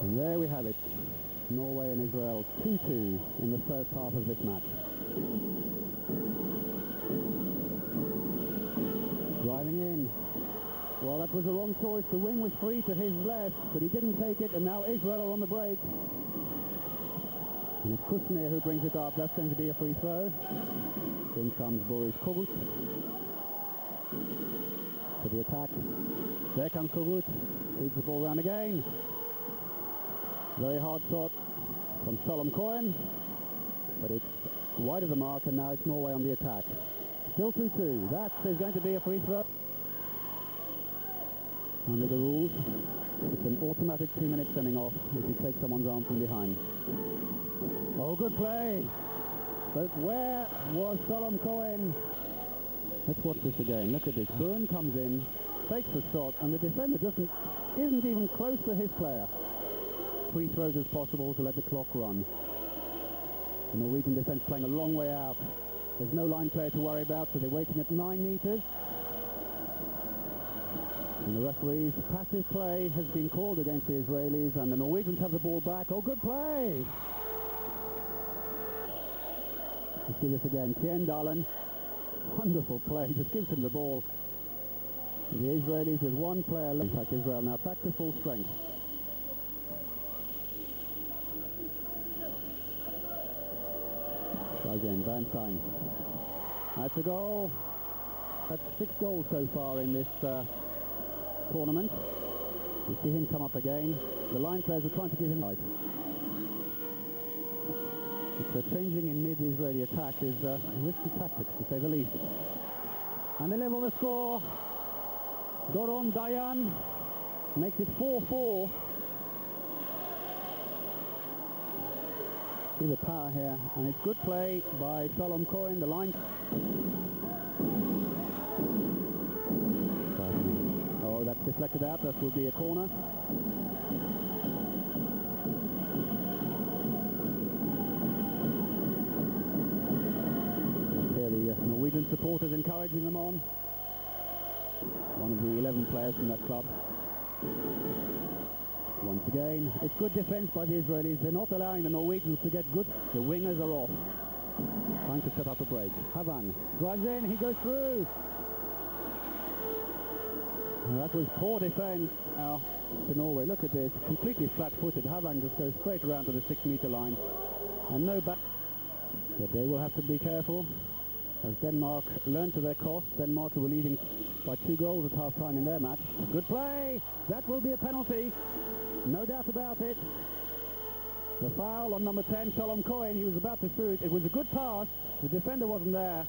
And there we have it. Norway and Israel 2-2 in the first half of this match. Driving in. Well, that was the wrong choice. The wing was free to his left, but he didn't take it, and now Israel are on the break. And it's Kusner who brings it up. That's going to be a free throw. In comes Boris Kogut for the attack. There comes Kogut. Feeds the ball round again. Very hard shot from Solom Cohen, but it's wide of the mark, and now it's Norway on the attack. Still 2-2. That is going to be a free throw. Under the rules, it's an automatic 2-minute sending off if you take someone's arm from behind. Oh, good play! But where was Solom Cohen? Let's watch this again. Look at this. Byrne comes in, fakes the shot, and the defender isn't even close to his player. Free throws as possible to let the clock run. The Norwegian defense playing a long way out. There's no line player to worry about, so they're waiting at 9 meters. And the referee's passive play has been called against the Israelis, and the Norwegians have the ball back. Oh, good play! Let's see this again. Tien Dalen, wonderful play, just gives him the ball. And the Israelis with one player left. In fact, Israel now back to full strength. Goes in, Bernstein. That's a goal. That's 6 goals so far in this tournament. You see him come up again. The line players are trying to give him right. It's changing in mid-Israeli attack is risky tactics, to say the least. And they level the score. Doron Dayan makes it 4-4. See the power here, and it's good play by Solom Cohen, the line. Oh, that's deflected out. That will be a corner. Here the Norwegian supporters encouraging them on. One of the 11 players from that club. Once again, it's good defense by the Israelis. They're not allowing the Norwegians to get good. The wingers are off. Trying to set up a break. Havan drives in, he goes through. And that was poor defense now to Norway. Look at this, completely flat-footed. Havan just goes straight around to the 6-meter line. And no back. But they will have to be careful, as Denmark learned to their cost. Denmark were leading by 2 goals at half-time in their match. Good play! That will be a penalty. No doubt about it. The foul on number 10, Solom Cohen. He was about to shoot. It was a good pass. The defender wasn't there.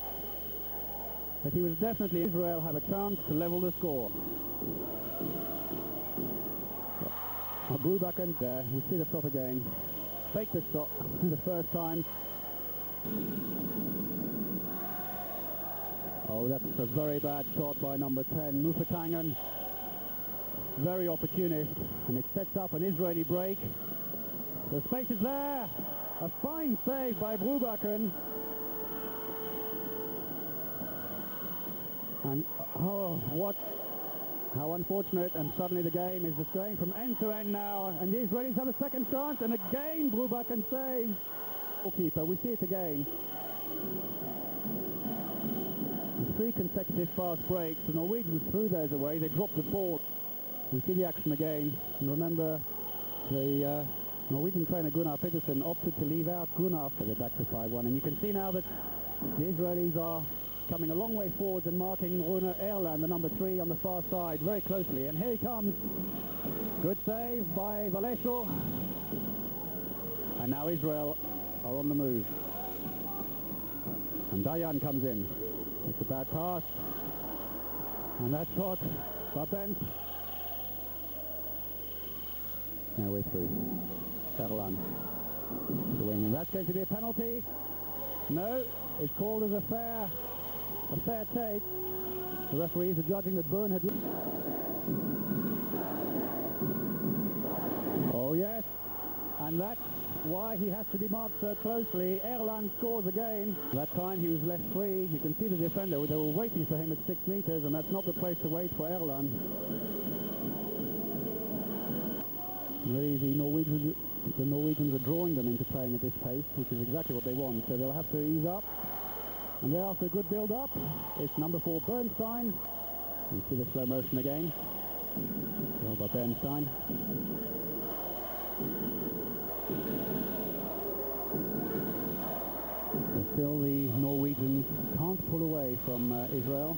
But he was definitely... Israel have a chance to level the score. Brubakken there. We see the shot again. Fake the shot the first time. Oh, that's a very bad shot by number 10, Mufatangan. Very opportunist, and it sets up an Israeli break. The space is there. A fine save by Brubakken. And oh, how unfortunate, and suddenly the game is just going from end to end now, and the Israelis have a second chance, and again Brubakken saves. Goalkeeper, we see it again. 3 consecutive fast breaks. The Norwegians threw theirs away. They dropped the ball. We see the action again. And remember, the Norwegian trainer Gunnar Petersen opted to leave out Gunnar. So they're back to 5-1. And you can see now that the Israelis are coming a long way forwards and marking Rune Erland, the number 3, on the far side very closely. And here he comes. Good save by Valesho. And now Israel are on the move. And Dayan comes in. It's a bad pass. And that shot by Bent. Now we're through. Erland. The wing. And that's going to be a penalty. No, it's called as a fair take. The referees are judging that Byrne had... Oh yes, and that's why he has to be marked so closely. Erland scores again. That time he was left free. You can see the defender, they were waiting for him at 6 meters, and that's not the place to wait for Erland. Really, the Norwegians are drawing them into playing at this pace, which is exactly what they want. So they'll have to ease up. And thereafter a good build-up. It's number 4, Bernstein. You see the slow motion again. Well by Bernstein. But still the Norwegians can't pull away from Israel.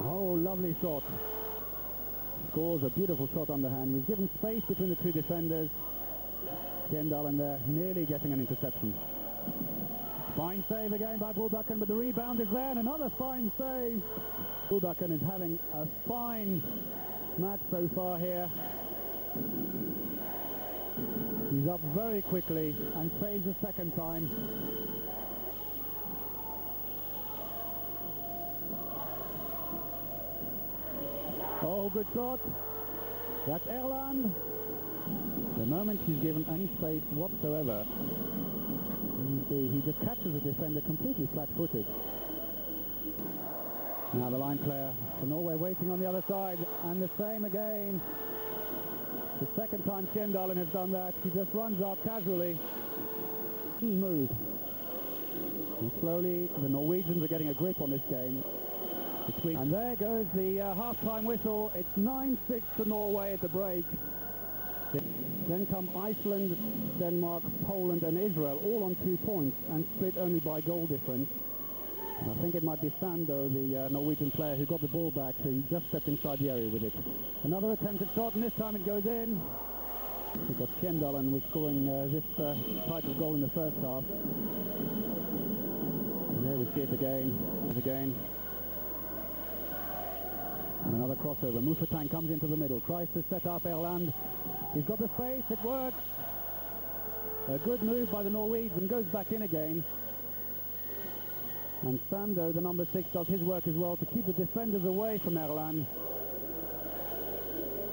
Oh, lovely shot. Scores a beautiful shot underhand. He was given space between the two defenders. Kendall in there, nearly getting an interception. Fine save again by Bulbakken, but the rebound is there, and another fine save. Bulbakken is having a fine match so far here. He's up very quickly and saves a second time. Oh, good shot. That's Erland. The moment he's given any space whatsoever, you see, he just catches the defender completely flat-footed. Now the line player for Norway waiting on the other side, and the same again. The second time Kjendalen has done that. He just runs up casually. Move. And slowly the Norwegians are getting a grip on this game. And there goes the half-time whistle. It's 9-6 to Norway at the break. Then come Iceland, Denmark, Poland and Israel, all on 2 points and split only by goal difference. And I think it might be Sando, the Norwegian player, who got the ball back, so he just stepped inside the area with it. Another attempted shot, and this time it goes in. Because Kjendalen was scoring this type of goal in the first half. And there we see it again. And another crossover. Muffatang comes into the middle, tries to set up Erland. He's got the space, it works. A good move by the Norwegian, goes back in again. And Sando, the number 6, does his work as well to keep the defenders away from Erland.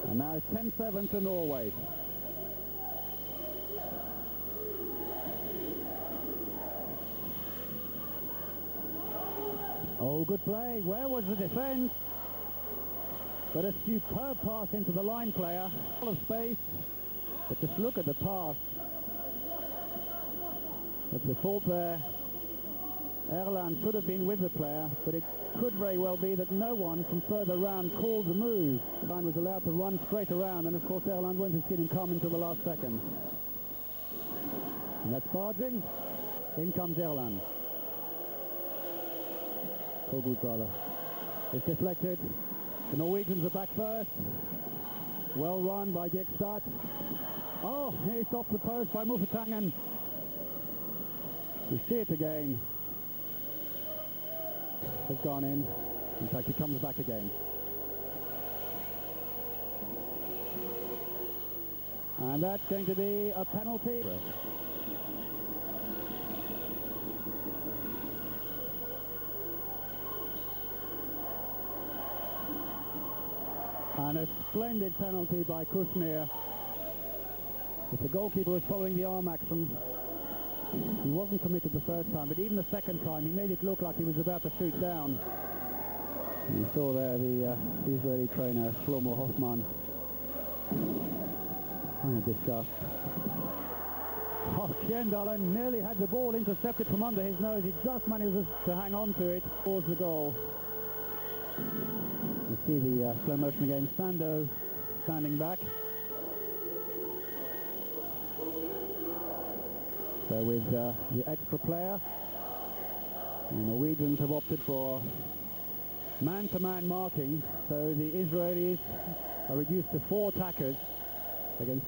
And now it's 10-7 to Norway. Oh, good play. Where was the defense? But a superb pass into the line player. Full of space. But just look at the pass. But the fault there. Erland should have been with the player, but it could very well be that no one from further around called the move. The line was allowed to run straight around, and of course Erland won't have seen him come until the last second. And that's barging. In comes Erland. Kogud rather. It's deflected. The Norwegians are back first. Well run by Gekstad. Oh, it's off the post by Muffatangen. You see it again. Has gone in. In fact, he comes back again. And that's going to be a penalty. And a splendid penalty by Kushnir. If the goalkeeper was following the arm action, he wasn't committed the first time, but even the second time he made it look like he was about to shoot down. You saw there the Israeli trainer Shlomo Hoffman kind of disgust. Oh, Kjendalen nearly had the ball intercepted from under his nose. He just managed to hang on to it towards the goal. You see the slow motion again. Sando standing back. So with the extra player, the Norwegians have opted for man-to-man marking, so the Israelis are reduced to 4 attackers against